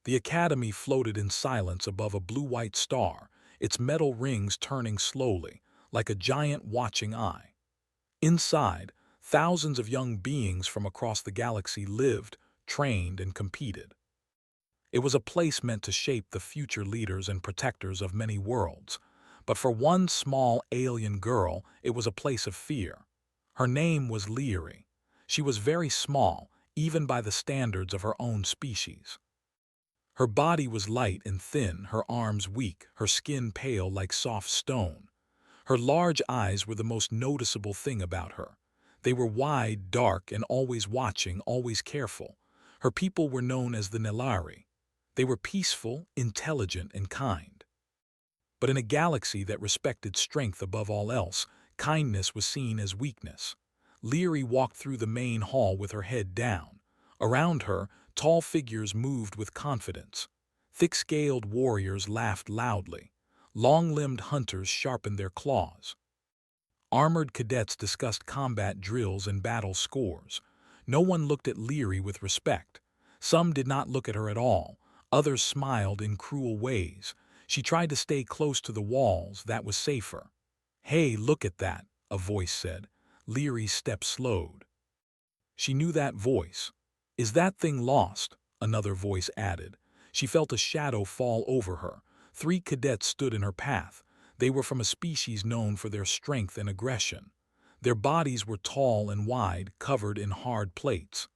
The academy floated in silence above a blue-white star, its metal rings turning slowly, like a giant watching eye. Inside, thousands of young beings from across the galaxy lived, trained, and competed. It was a place meant to shape the future leaders and protectors of many worlds. But for one small alien girl, it was a place of fear. Her name was Leary. She was very small, even by the standards of her own species. Her body was light and thin, her arms weak, her skin pale like soft stone. Her large eyes were the most noticeable thing about her. They were wide, dark, and always watching, always careful. Her people were known as the Nelari. They were peaceful, intelligent, and kind. But in a galaxy that respected strength above all else, kindness was seen as weakness. Leary walked through the main hall with her head down. Around her, tall figures moved with confidence. Thick-scaled warriors laughed loudly. Long-limbed hunters sharpened their claws. Armored cadets discussed combat drills and battle scores. No one looked at Leary with respect. Some did not look at her at all. Others smiled in cruel ways. She tried to stay close to the walls, that was safer. "Hey, look at that," a voice said. Leary's step slowed. She knew that voice. "Is that thing lost?" another voice added. She felt a shadow fall over her. 3 cadets stood in her path. They were from a species known for their strength and aggression. Their bodies were tall and wide, covered in hard plates.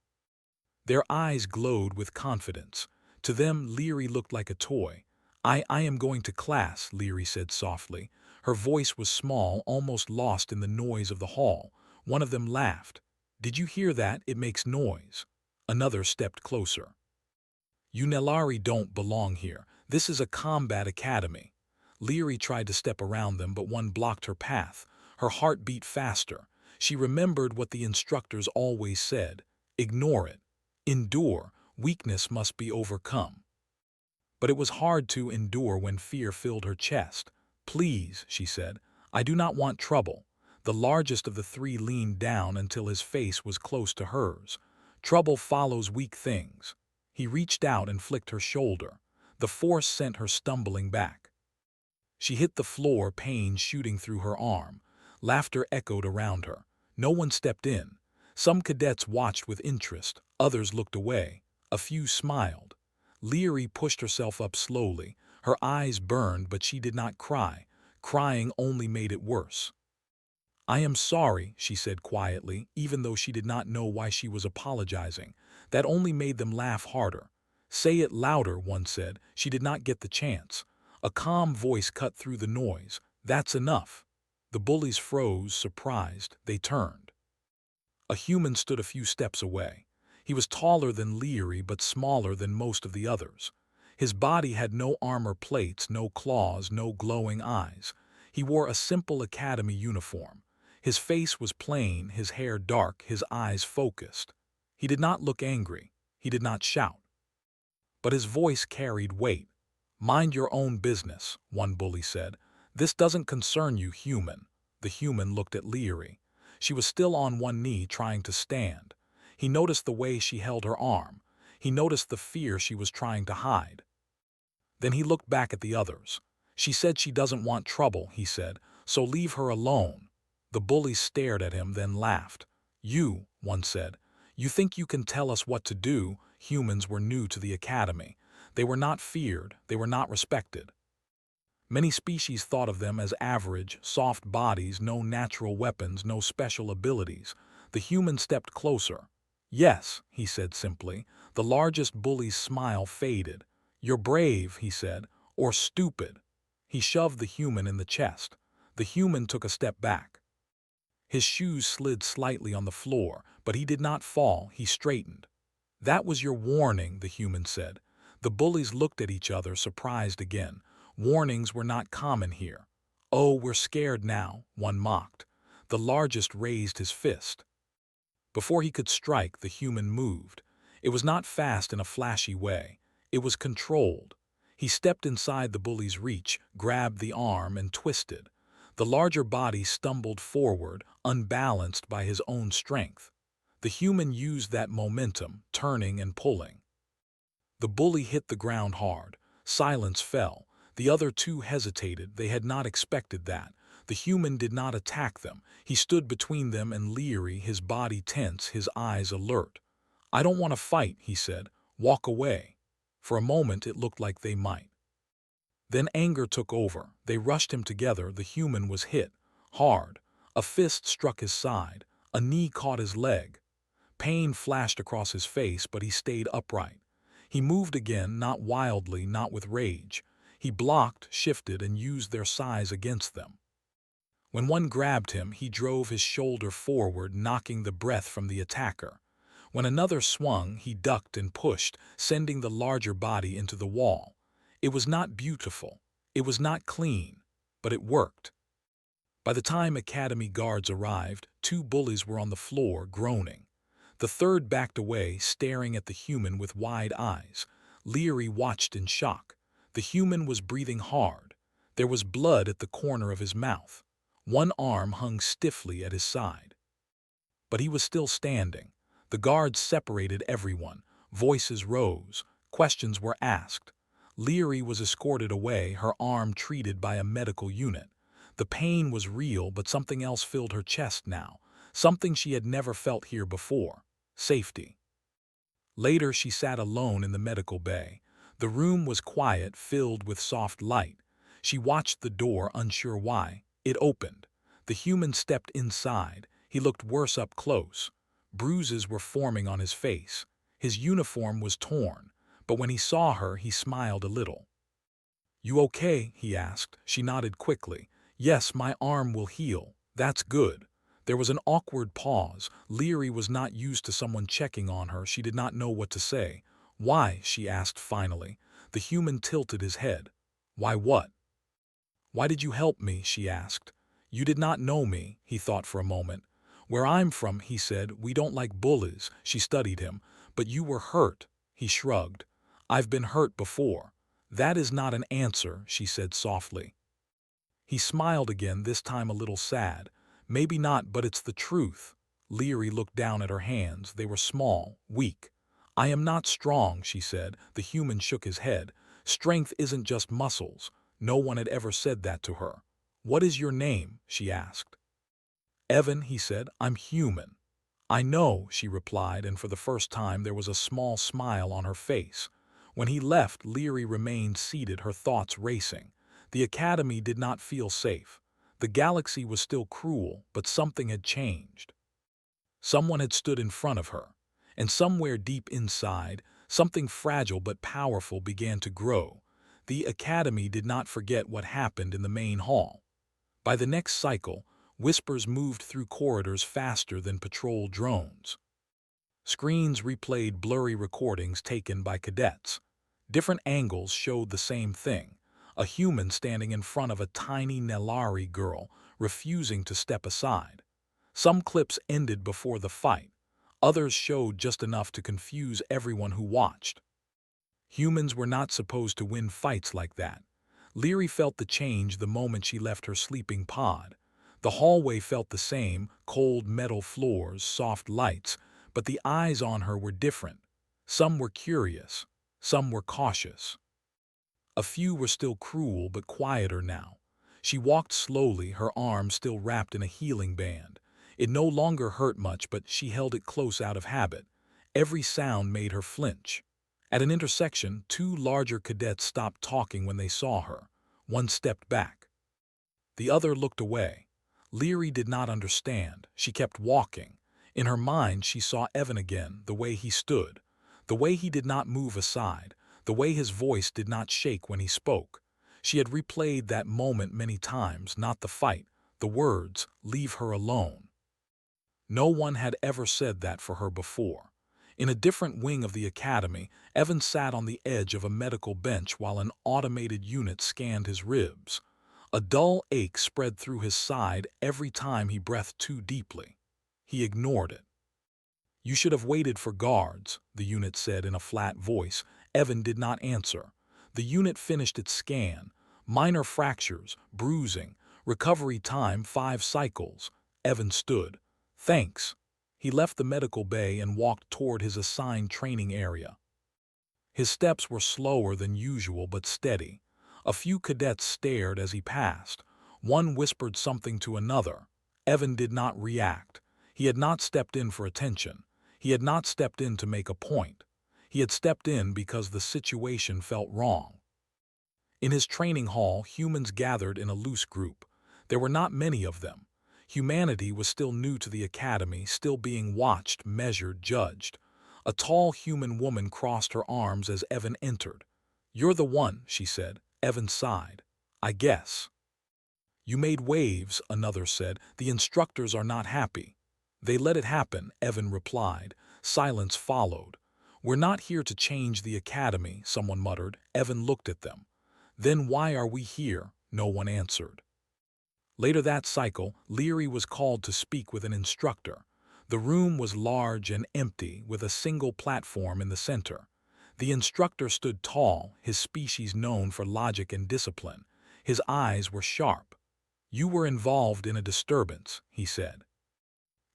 Their eyes glowed with confidence. To them, Leary looked like a toy. I am going to class," Leary said softly. Her voice was small, almost lost in the noise of the hall. One of them laughed. "Did you hear that? It makes noise." Another stepped closer. "You Nelari don't belong here. This is a combat academy." Leary tried to step around them, but one blocked her path. Her heart beat faster. She remembered what the instructors always said. Ignore it. Endure. Weakness must be overcome. But it was hard to endure when fear filled her chest. "Please," she said, "I do not want trouble." The largest of the 3 leaned down until his face was close to hers. Trouble follows weak things. He reached out and flicked her shoulder. The force sent her stumbling back. She hit the floor, pain shooting through her arm. Laughter echoed around her. No one stepped in. Some cadets watched with interest. Others looked away. A few smiled. Leary pushed herself up slowly. Her eyes burned, but she did not cry. Crying only made it worse. "I am sorry," she said quietly, even though she did not know why she was apologizing. That only made them laugh harder. "Say it louder," one said. She did not get the chance. A calm voice cut through the noise. "That's enough." The bullies froze, surprised. They turned. A human stood a few steps away. He was taller than Leary, but smaller than most of the others. His body had no armor plates, no claws, no glowing eyes. He wore a simple academy uniform. His face was plain, his hair dark, his eyes focused. He did not look angry. He did not shout. But his voice carried weight. "Mind your own business," one bully said. "This doesn't concern you, human." The human looked at Leary. She was still on one knee, trying to stand. He noticed the way she held her arm. He noticed the fear she was trying to hide. Then he looked back at the others. "She said she doesn't want trouble," he said, "so leave her alone." The bullies stared at him, then laughed. "You," one said, "you think you can tell us what to do?" Humans were new to the academy. They were not feared, they were not respected. Many species thought of them as average, soft bodies, no natural weapons, no special abilities. The human stepped closer. "Yes," he said simply. The largest bully's smile faded. "You're brave," he said, "or stupid." He shoved the human in the chest. The human took a step back. His shoes slid slightly on the floor, but he did not fall, he straightened. "That was your warning," the human said. The bullies looked at each other, surprised again. Warnings were not common here. "Oh, we're scared now," one mocked. The largest raised his fist. Before he could strike, the human moved. It was not fast in a flashy way. It was controlled. He stepped inside the bully's reach, grabbed the arm, and twisted. The larger body stumbled forward, unbalanced by his own strength. The human used that momentum, turning and pulling. The bully hit the ground hard. Silence fell. The other two hesitated. They had not expected that. The human did not attack them. He stood between them and Leary, his body tense, his eyes alert. "I don't want to fight," he said. "Walk away." For a moment it looked like they might. Then anger took over. They rushed him together. The human was hit. Hard. A fist struck his side. A knee caught his leg. Pain flashed across his face, but he stayed upright. He moved again, not wildly, not with rage. He blocked, shifted, and used their size against them. When one grabbed him, he drove his shoulder forward, knocking the breath from the attacker. When another swung, he ducked and pushed, sending the larger body into the wall. It was not beautiful. It was not clean. But it worked. By the time Academy guards arrived, two bullies were on the floor, groaning. The third backed away, staring at the human with wide eyes. Leary watched in shock. The human was breathing hard. There was blood at the corner of his mouth. One arm hung stiffly at his side. But he was still standing. The guards separated everyone. Voices rose. Questions were asked. Leary was escorted away, her arm treated by a medical unit. The pain was real, but something else filled her chest now. Something she had never felt here before. Safety. Later she sat alone in the medical bay. The room was quiet, filled with soft light. She watched the door, unsure why. It opened. The human stepped inside. He looked worse up close. Bruises were forming on his face. His uniform was torn. But when he saw her, he smiled a little. "You okay?" he asked. She nodded quickly. "Yes, my arm will heal. That's good." There was an awkward pause. Leary was not used to someone checking on her. She did not know what to say. "Why?" she asked finally. The human tilted his head. "Why what?" "Why did you help me?" she asked. "You did not know me." He thought for a moment. "Where I'm from," he said, "we don't like bullies." She studied him. "But you were hurt." He shrugged. "I've been hurt before." "That is not an answer," she said softly. He smiled again, this time a little sad. "Maybe not, but it's the truth." Leary looked down at her hands. They were small, weak. "I am not strong," she said. The human shook his head. "Strength isn't just muscles." No one had ever said that to her. "What is your name?" she asked. "Evan," he said. "I'm human." "I know," she replied, and for the first time there was a small smile on her face. When he left, Leary remained seated, her thoughts racing. The Academy did not feel safe. The galaxy was still cruel, but something had changed. Someone had stood in front of her, and somewhere deep inside, something fragile but powerful began to grow. The Academy did not forget what happened in the main hall. By the next cycle, whispers moved through corridors faster than patrol drones. Screens replayed blurry recordings taken by cadets. Different angles showed the same thing. A human standing in front of a tiny Nelari girl, refusing to step aside. Some clips ended before the fight. Others showed just enough to confuse everyone who watched. Humans were not supposed to win fights like that. Leary felt the change the moment she left her sleeping pod. The hallway felt the same, cold metal floors, soft lights, but the eyes on her were different. Some were curious, some were cautious. A few were still cruel but quieter now. She walked slowly, her arm still wrapped in a healing band. It no longer hurt much, but she held it close out of habit. Every sound made her flinch. At an intersection, two larger cadets stopped talking when they saw her. One stepped back. The other looked away. Leary did not understand. She kept walking. In her mind, she saw Evan again, the way he stood, the way he did not move aside, the way his voice did not shake when he spoke. She had replayed that moment many times, not the fight, the words, "Leave her alone." No one had ever said that for her before. In a different wing of the Academy, Evan sat on the edge of a medical bench while an automated unit scanned his ribs. A dull ache spread through his side every time he breathed too deeply. He ignored it. "You should have waited for guards," the unit said in a flat voice. Evan did not answer. The unit finished its scan. Minor fractures, bruising, recovery time 5 cycles. Evan stood. "Thanks." He left the medical bay and walked toward his assigned training area. His steps were slower than usual but steady. A few cadets stared as he passed. One whispered something to another. Evan did not react. He had not stepped in for attention. He had not stepped in to make a point. He had stepped in because the situation felt wrong. In his training hall, humans gathered in a loose group. There were not many of them. Humanity was still new to the academy, still being watched, measured, judged. A tall human woman crossed her arms as Evan entered. "You're the one," she said. Evan sighed. "I guess." "You made waves," another said. "The instructors are not happy." "They let it happen," Evan replied. Silence followed. "We're not here to change the academy," someone muttered. Evan looked at them. "Then why are we here?" No one answered. Later that cycle, Leary was called to speak with an instructor. The room was large and empty, with a single platform in the center. The instructor stood tall, his species known for logic and discipline. His eyes were sharp. "You were involved in a disturbance," he said.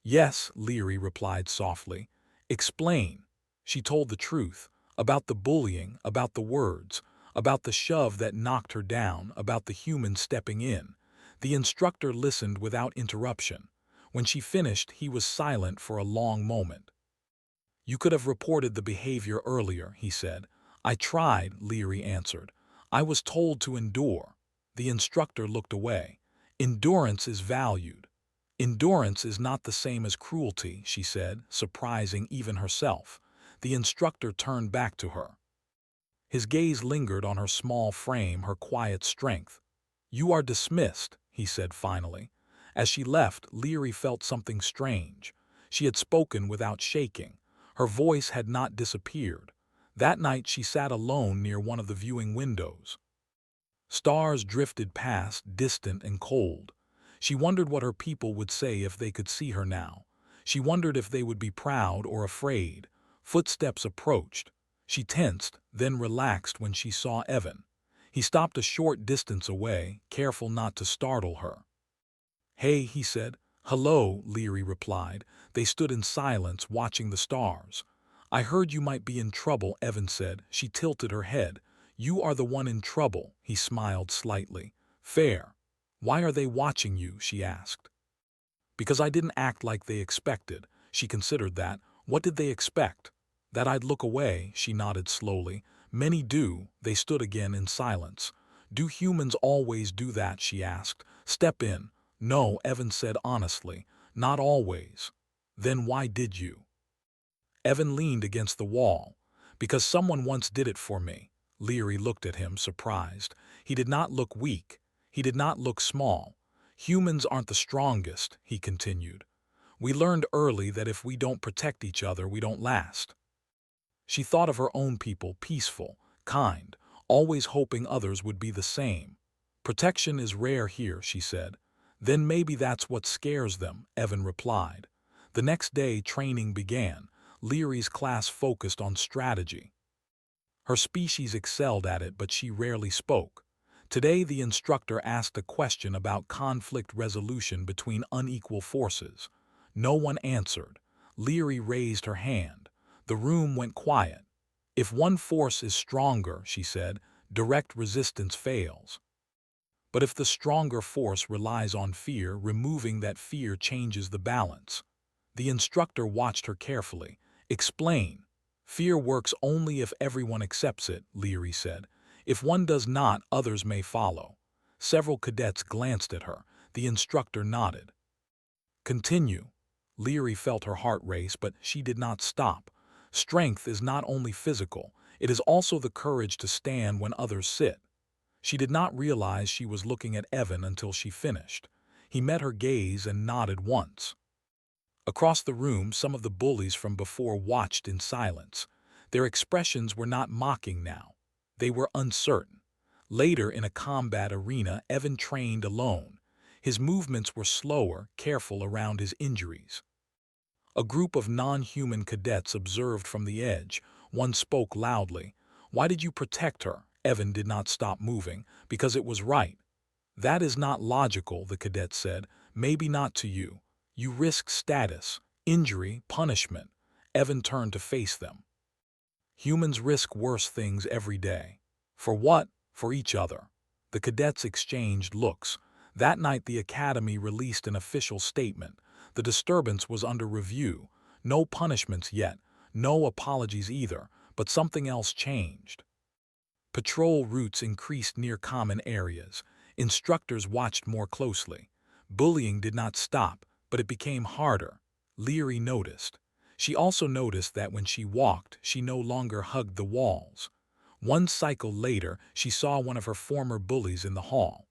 "Yes," Leary replied softly. "Explain." She told the truth, about the bullying, about the words, about the shove that knocked her down, about the human stepping in. The instructor listened without interruption. When she finished, he was silent for a long moment. "You could have reported the behavior earlier," he said. "I tried," Leary answered. "I was told to endure." The instructor looked away. "Endurance is valued." "Endurance is not the same as cruelty," she said, surprising even herself. The instructor turned back to her. His gaze lingered on her small frame, her quiet strength. "You are dismissed," he said finally. As she left, Leary felt something strange. She had spoken without shaking. Her voice had not disappeared. That night she sat alone near one of the viewing windows. Stars drifted past, distant and cold. She wondered what her people would say if they could see her now. She wondered if they would be proud or afraid. Footsteps approached. She tensed, then relaxed when she saw Evan. He stopped a short distance away, careful not to startle her. "Hey," he said. "Hello," Leary replied. They stood in silence, watching the stars. "I heard you might be in trouble," Evan said. She tilted her head. "You are the one in trouble," he smiled slightly. "Fair." "Why are they watching you?" she asked. "Because I didn't act like they expected." She considered that. What did they expect? That I'd look away, she nodded slowly. "Many do." They stood again in silence. "Do humans always do that?" she asked. "Step in." "No," Evan said honestly. "Not always." "Then why did you?" Evan leaned against the wall. "Because someone once did it for me." Leary looked at him, surprised. He did not look weak. He did not look small. "Humans aren't the strongest," he continued. "We learned early that if we don't protect each other, we don't last." She thought of her own people, peaceful, kind, always hoping others would be the same. "Protection is rare here," she said. "Then maybe that's what scares them," Evan replied. The next day, training began. Leary's class focused on strategy. Her species excelled at it, but she rarely spoke. Today, the instructor asked a question about conflict resolution between unequal forces. No one answered. Leary raised her hand. The room went quiet. "If one force is stronger," she said, "direct resistance fails. But if the stronger force relies on fear, removing that fear changes the balance." The instructor watched her carefully. "Explain." "Fear works only if everyone accepts it," Leary said. "If one does not, others may follow." Several cadets glanced at her. The instructor nodded. "Continue." Leary felt her heart race, but she did not stop. "Strength is not only physical, it is also the courage to stand when others sit." She did not realize she was looking at Evan until she finished. He met her gaze and nodded once. Across the room, some of the bullies from before watched in silence. Their expressions were not mocking now. They were uncertain. Later, in a combat arena, Evan trained alone. His movements were slower, careful around his injuries. A group of non-human cadets observed from the edge. One spoke loudly. "Why did you protect her?" Evan did not stop moving. "Because it was right." "That is not logical," the cadet said. "Maybe not to you. You risk status, injury, punishment." Evan turned to face them. Humans risk worse things every day. For what? For each other. The cadets exchanged looks. That night the Academy released an official statement. The disturbance was under review. No punishments yet, no apologies either, but something else changed. Patrol routes increased near common areas. Instructors watched more closely. Bullying did not stop, but it became harder. Leary noticed. She also noticed that when she walked, she no longer hugged the walls. One cycle later, she saw one of her former bullies in the hall.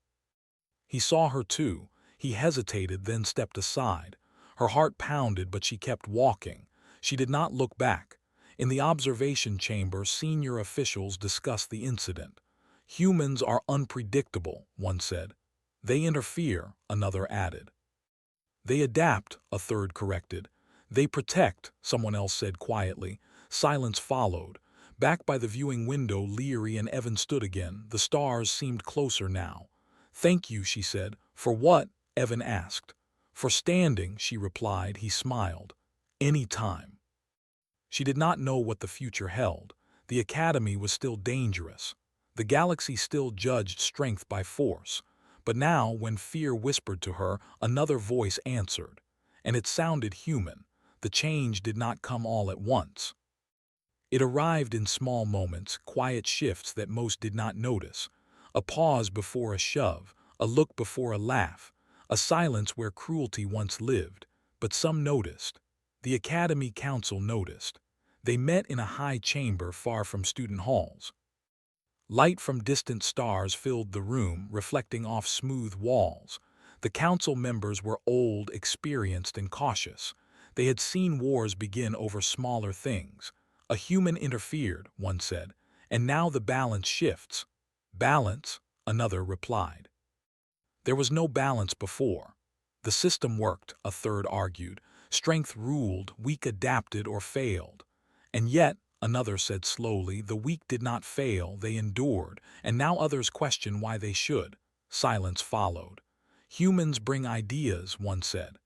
He saw her too. He hesitated, then stepped aside. Her heart pounded, but she kept walking. She did not look back. In the observation chamber, senior officials discussed the incident. Humans are unpredictable, one said. They interfere, another added. They adapt, a third corrected. They protect, someone else said quietly. Silence followed. Back by the viewing window, Leary and Evan stood again. The stars seemed closer now. "Thank you," she said. "For what?" Evan asked. "For standing," she replied. He smiled. "Any time." She did not know what the future held. The Academy was still dangerous. The galaxy still judged strength by force. But now, when fear whispered to her, another voice answered. And it sounded human. The change did not come all at once. It arrived in small moments, quiet shifts that most did not notice. A pause before a shove, a look before a laugh, a silence where cruelty once lived. But some noticed. The Academy Council noticed. They met in a high chamber far from student halls. Light from distant stars filled the room, reflecting off smooth walls. The council members were old, experienced, and cautious. They had seen wars begin over smaller things. A human interfered, one said, and now the balance shifts. "Balance," another replied. "There was no balance before. The system worked," a third argued. "Strength ruled, weak adapted or failed. And yet," another said slowly, "the weak did not fail, they endured, and now others question why they should." Silence followed. "Humans bring ideas," one said.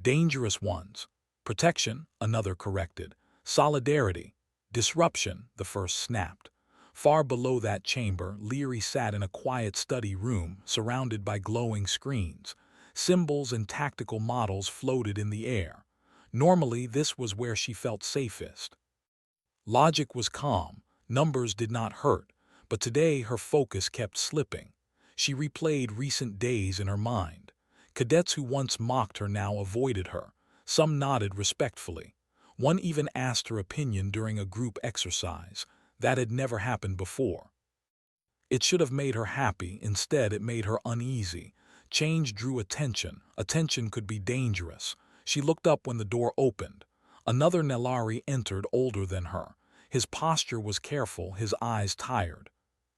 "Dangerous ones. Protection," another corrected. "Solidarity. Disruption," the first snapped. Far below that chamber, Leary sat in a quiet study room, surrounded by glowing screens. Symbols and tactical models floated in the air. Normally, this was where she felt safest. Logic was calm, numbers did not hurt, but today her focus kept slipping. She replayed recent days in her mind. Cadets who once mocked her now avoided her. Some nodded respectfully. One even asked her opinion during a group exercise. That had never happened before. It should have made her happy, instead it made her uneasy. Change drew attention. Attention could be dangerous. She looked up when the door opened. Another Nelari entered, older than her. His posture was careful, his eyes tired.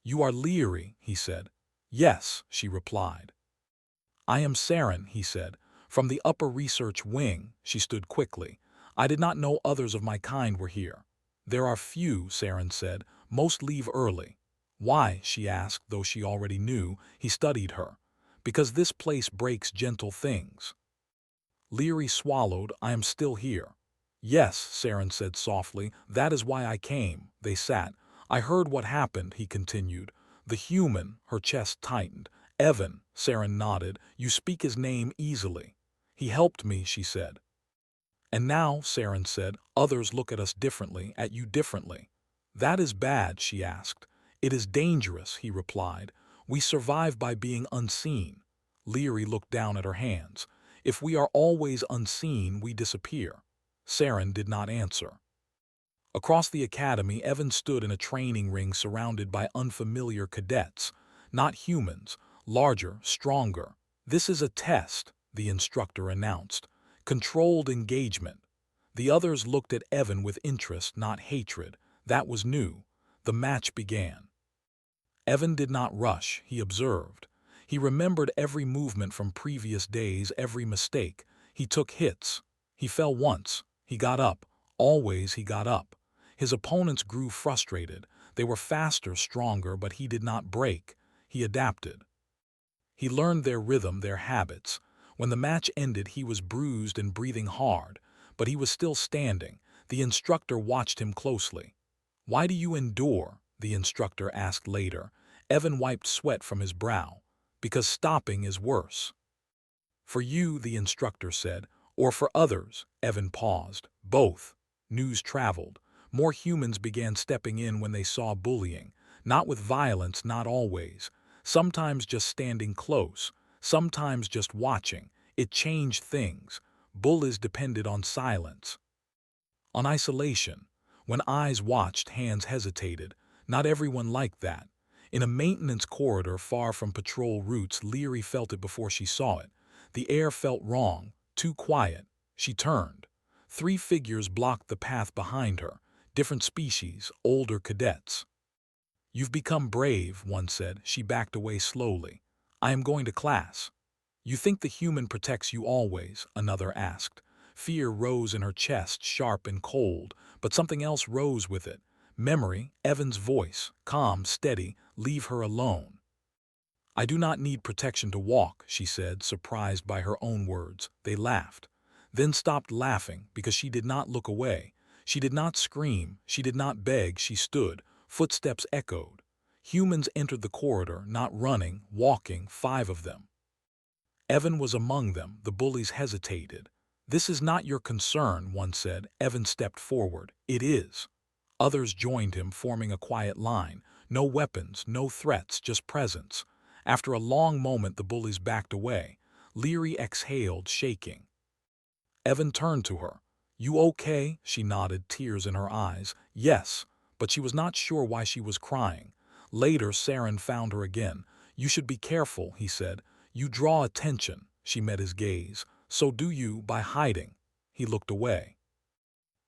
"You are Leary," he said. "Yes," she replied. "I am Saren," he said. "From the upper research wing." She stood quickly. "I did not know others of my kind were here." "There are few," Saren said. "Most leave early." "Why?" she asked, though she already knew. He studied her. "Because this place breaks gentle things." Leary swallowed. "I am still here." "Yes," Saren said softly. "That is why I came." They sat. "I heard what happened," he continued. "The human," her chest tightened. "Evan," Saren nodded. "You speak his name easily." "He helped me," she said. "And now," Saren said, "others look at us differently, at you differently." "That is bad," she asked. "It is dangerous," he replied. "We survive by being unseen." Leary looked down at her hands. "If we are always unseen, we disappear." Saren did not answer. Across the academy, Evan stood in a training ring surrounded by unfamiliar cadets. Not humans, larger, stronger. "This is a test," the instructor announced. "Controlled engagement." The others looked at Evan with interest, not hatred. That was new. The match began. Evan did not rush, he observed. He remembered every movement from previous days, every mistake. He took hits. He fell once. He got up. Always he got up. His opponents grew frustrated. They were faster, stronger, but he did not break. He adapted. He learned their rhythm, their habits. When the match ended, he was bruised and breathing hard, but he was still standing. The instructor watched him closely. "Why do you endure?" the instructor asked later. Evan wiped sweat from his brow. "Because stopping is worse." "For you," the instructor said, "or for others?" Evan paused. "Both." News traveled. More humans began stepping in when they saw bullying. Not with violence, not always. Sometimes just standing close. Sometimes just watching. It changed things. Bullies depended on silence, on isolation. When eyes watched, hands hesitated. Not everyone liked that. In a maintenance corridor far from patrol routes, Leary felt it before she saw it. The air felt wrong, too quiet. She turned. 3 figures blocked the path behind her. Different species, older cadets. "You've become brave," one said. She backed away slowly. "I am going to class." "You think the human protects you always?" another asked. Fear rose in her chest, sharp and cold, but something else rose with it. Memory, Evan's voice, calm, steady. "Leave her alone." "I do not need protection to walk," she said, surprised by her own words. They laughed, then stopped laughing because she did not look away. She did not scream, she did not beg, she stood. Footsteps echoed. Humans entered the corridor, not running, walking, 5 of them. Evan was among them. The bullies hesitated. "This is not your concern," one said. Evan stepped forward. "It is." Others joined him, forming a quiet line. No weapons, no threats, just presence. After a long moment, the bullies backed away. Leary exhaled, shaking. Evan turned to her. "You okay?" She nodded, tears in her eyes. "Yes," but she was not sure why she was crying. Later, Saren found her again. "You should be careful," he said. "You draw attention." She met his gaze. "So do you by hiding." He looked away.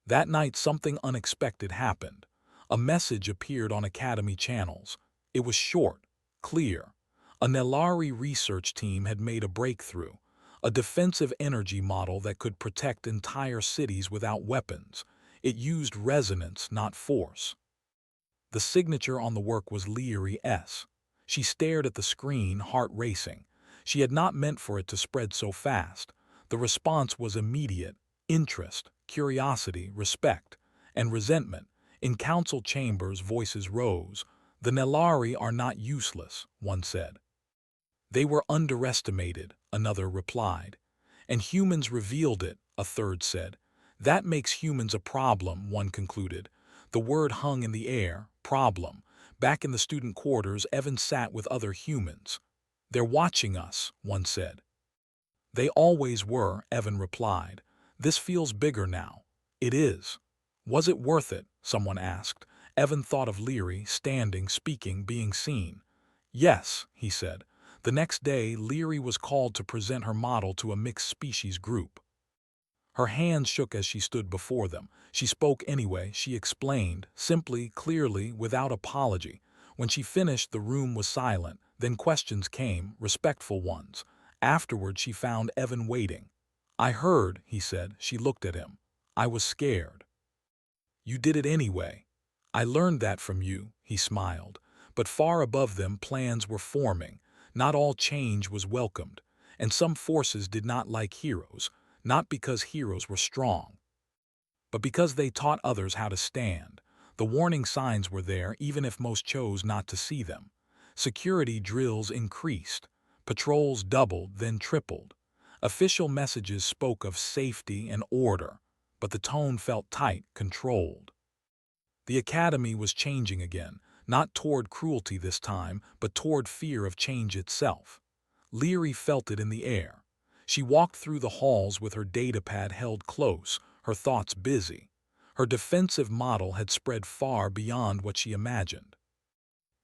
That night, something unexpected happened. A message appeared on Academy channels. It was short, clear. A Nelari research team had made a breakthrough. A defensive energy model that could protect entire cities without weapons. It used resonance, not force. The signature on the work was Leary S. She stared at the screen, heart racing. She had not meant for it to spread so fast. The response was immediate: interest, curiosity, respect, and resentment. In council chambers, voices rose. "The Nelari are not useless," one said. "They were underestimated," another replied. "And humans revealed it," a third said. "That makes humans a problem," one concluded. The word hung in the air, problem. Back in the student quarters, Evan sat with other humans. "They're watching us," one said. "They always were," Evan replied. "This feels bigger now." "It is." "Was it worth it?" someone asked. Evan thought of Leary, standing, speaking, being seen. "Yes," he said. The next day, Leary was called to present her model to a mixed-species group. Her hands shook as she stood before them. She spoke anyway. She explained, simply, clearly, without apology. When she finished, the room was silent. Then questions came, respectful ones. Afterward, she found Evan waiting. "I heard," he said. She looked at him. "I was scared." "You did it anyway." "I learned that from you," he smiled. But far above them, plans were forming. Not all change was welcomed, and some forces did not like heroes, not because heroes were strong, but because they taught others how to stand. The warning signs were there, even if most chose not to see them. Security drills increased. Patrols doubled, then tripled. Official messages spoke of safety and order, but the tone felt tight, controlled. The academy was changing again, not toward cruelty this time, but toward fear of change itself. Leary felt it in the air. She walked through the halls with her datapad held close, her thoughts busy. Her defensive model had spread far beyond what she imagined.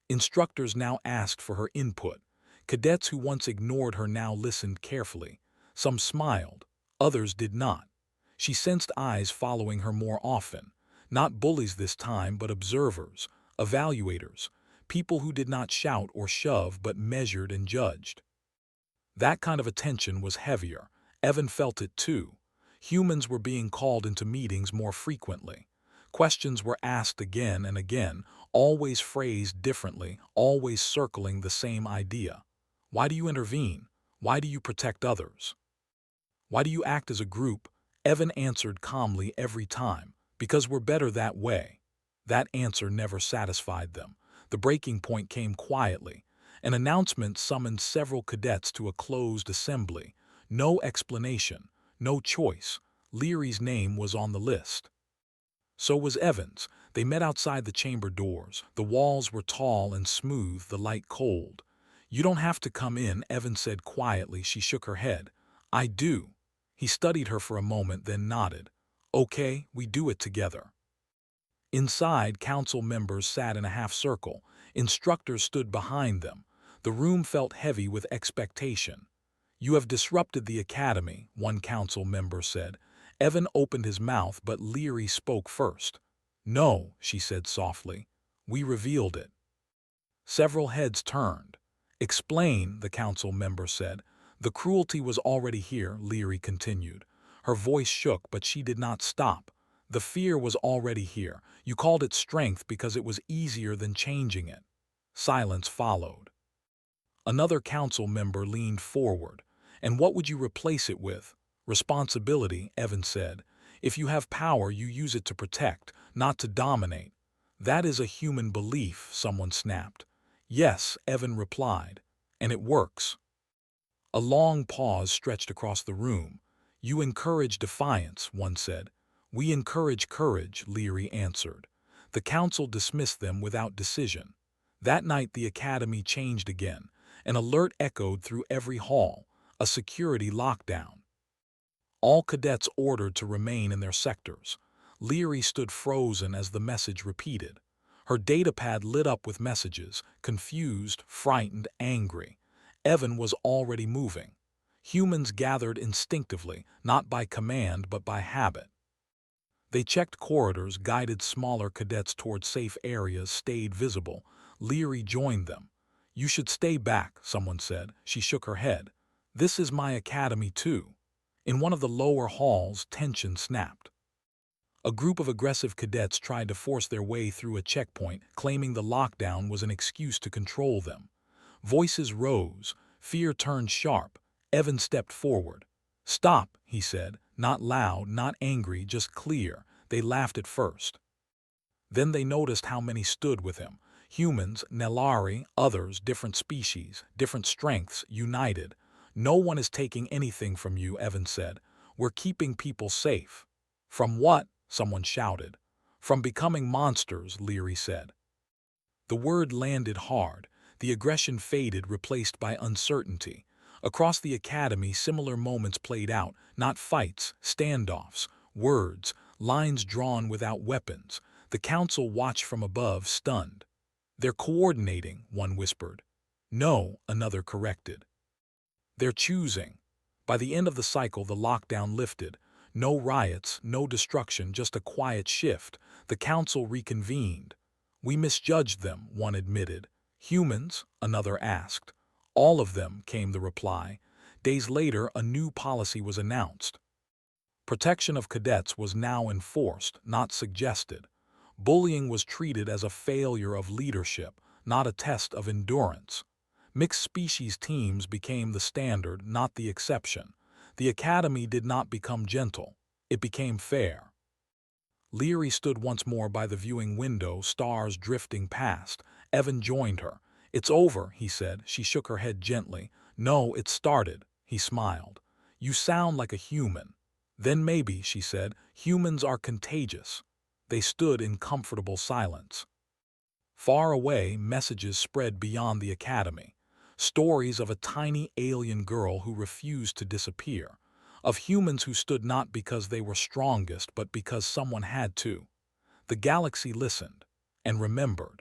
Instructors now asked for her input. Cadets who once ignored her now listened carefully. Some smiled, others did not. She sensed eyes following her more often. Not bullies this time, but observers, evaluators, people who did not shout or shove but measured and judged. That kind of attention was heavier. Evan felt it too. Humans were being called into meetings more frequently. Questions were asked again and again, always phrased differently, always circling the same idea. Why do you intervene? Why do you protect others? Why do you act as a group? Evan answered calmly every time. Because we're better that way. That answer never satisfied them. The breaking point came quietly. An announcement summoned several cadets to a closed assembly. No explanation, no choice. Leary's name was on the list. So was Evan's. They met outside the chamber doors. The walls were tall and smooth, the light cold. "You don't have to come in," Evan said quietly. She shook her head. "I do." He studied her for a moment, then nodded. "Okay, we do it together." Inside, council members sat in a half-circle. Instructors stood behind them. The room felt heavy with expectation. "You have disrupted the academy," one council member said. Evan opened his mouth, but Leary spoke first. "No," she said softly. "We revealed it." Several heads turned. "Explain," the council member said. "The cruelty was already here," Leary continued. Her voice shook, but she did not stop. "The fear was already here. You called it strength because it was easier than changing it." Silence followed. Another council member leaned forward. "And what would you replace it with?" "Responsibility," Evan said. "If you have power, you use it to protect, not to dominate." "That is a human belief," someone snapped. "Yes," Evan replied, "and it works." A long pause stretched across the room. "You encourage defiance," one said. "We encourage courage," Leary answered. The council dismissed them without decision. That night the academy changed again. An alert echoed through every hall, a security lockdown. All cadets ordered to remain in their sectors. Leary stood frozen as the message repeated. Her datapad lit up with messages, confused, frightened, angry. Evan was already moving. Humans gathered instinctively, not by command but by habit. They checked corridors, guided smaller cadets toward safe areas, stayed visible. Leary joined them. "You should stay back," someone said. She shook her head. "This is my academy too." In one of the lower halls, tension snapped. A group of aggressive cadets tried to force their way through a checkpoint, claiming the lockdown was an excuse to control them. Voices rose. Fear turned sharp. Evan stepped forward. "Stop," he said, not loud, not angry, just clear. They laughed at first. Then they noticed how many stood with him. Humans, Nelari, others, different species, different strengths, united. "No one is taking anything from you," Evan said. "We're keeping people safe." "From what?" someone shouted. "From becoming monsters," Leary said. The word landed hard. The aggression faded, replaced by uncertainty. Across the academy, similar moments played out, not fights, standoffs, words, lines drawn without weapons. The council watched from above, stunned. "They're coordinating," one whispered. "No," another corrected. "They're choosing." By the end of the cycle, the lockdown lifted. No riots, no destruction, just a quiet shift. The council reconvened. "We misjudged them," one admitted. "Humans?" another asked. "All of them," came the reply. Days later, a new policy was announced. Protection of cadets was now enforced, not suggested. Bullying was treated as a failure of leadership, not a test of endurance. Mixed-species teams became the standard, not the exception. The academy did not become gentle. It became fair. Leary stood once more by the viewing window, stars drifting past. Evan joined her. "It's over," he said. She shook her head gently. "No, it started." He smiled. "You sound like a human." "Then maybe," she said, "humans are contagious." They stood in comfortable silence. Far away, messages spread beyond the academy. Stories of a tiny alien girl who refused to disappear. Of humans who stood not because they were strongest, but because someone had to. The galaxy listened and remembered.